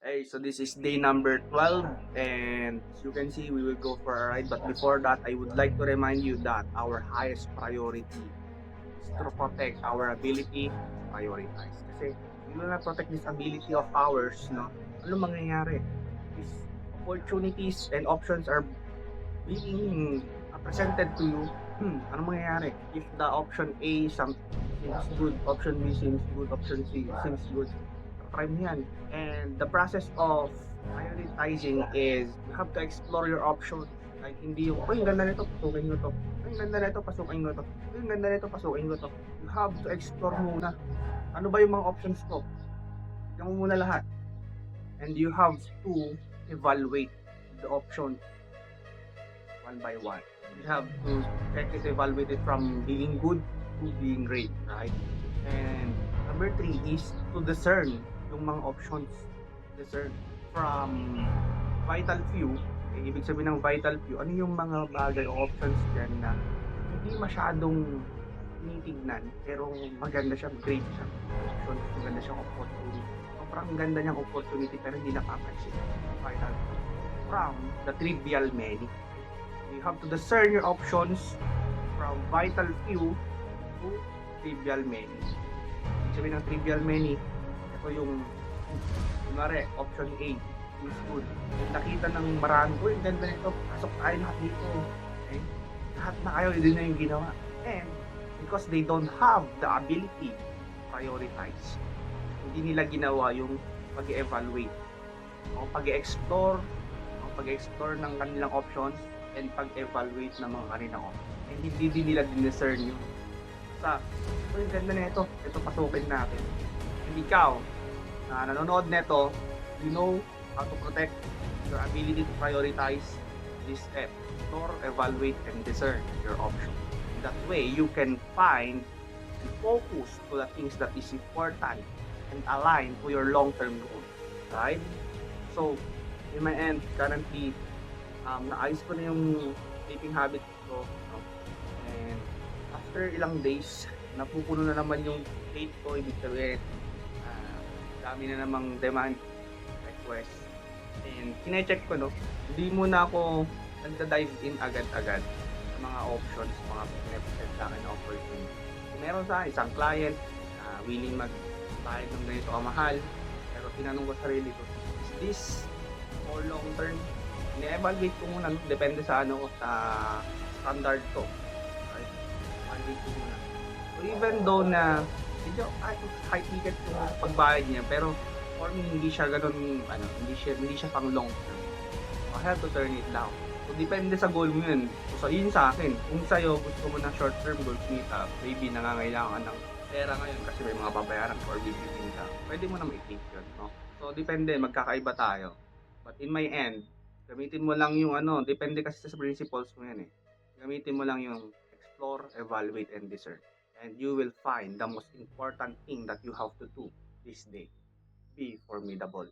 Hey, so this is day number 12, and as you can see, we will go for a ride. But before that, I would like to remind you that our highest priority is to protect our ability to prioritize. Kasi we will not protect this ability of ours, no? Ano mangyayari? These opportunities and options are being presented to you. Ano mangyayari? If the option A seems good, option B seems good, option C seems good, try mo yan. And the process of prioritizing is you have to explore your options. Like hindi yung, "Uy, ang ganda nito, pasukin ko 'to. Uy, ang ganda nito, pasukin ko 'to. Uy, ang ganda nito, pasukin ko 'to." You have to explore muna. Ano ba yung mga options ko? Tignan mo muna lahat. And you have to evaluate the options one by one. You have to check it, evaluate it from being good to being great, right? And number three is to discern yung mga options. Discern from vital few. Ibig sabihin ng vital few, ano yung mga bagay o options dyan na hindi masyadong tinitignan, pero maganda siya, great siya. Options, maganda siyang opportunity. Sobrang ganda niyang opportunity pero hindi napapansin. Vital few. From the trivial many. You have to discern your options from vital few to trivial many. Ibig sabihin ng trivial many, ito yung, kunwari, option A, is good. Kung nakita ng marami, uy, ang ganda nito, pasok tayo lahat dito. Okay? Lahat na kayo, yun na yung ginawa. And, because they don't have the ability to prioritize, hindi nila ginawa yung pag-evaluate, o pag-explore, ng kanilang options, and pag-evaluate ng mga kanilang options. And hindi din nila discern yun. Sa, uy, ang ganda nito, ito pasukin natin. And ikaw, na nanonood nito, you know how to protect your ability to prioritize this step. Explore, evaluate, and discern your options. That way, you can find and focus to the things that is important and align to your long-term goals. Right? So, in my end, currently, naayos ko na yung sleeping habit ko. No? And after ilang days, napupuno na naman yung plate ko. Ibig sabihin, dami na namang demand request. And kine-check ko, no, hindi muna ako nagda-dive in agad-agad sa mga options, mga pine-present sa akin na opportunity. Kung meron sa akin isang client na willing magbayad ng ganito kamahal, pero tinanong ko sarili ko, is this for long term? Ine-evaluate ko muna, no? Depende sa sa standard ko. Right? Evaluate ko muna. So even though na medyo high ticket yung pagbayad niya, pero for me hindi siya ganoon, hindi siya pang long term. So I have to turn it down. So depende sa goal mo yun. So yun sa akin, kung sa'yo gusto mo ng short term goals, Mita, maybe nangangailangan ng pera ngayon kasi may mga babayaran or bibilhin ka, pwede mo na ma-take yun, no? So depende, magkakaiba tayo. But in my end, gamitin mo lang yung depende kasi sa principles mo yan eh. Gamitin mo lang yung explore, evaluate, and discern. And you will find the most important thing that you have to do this day. Be formidable.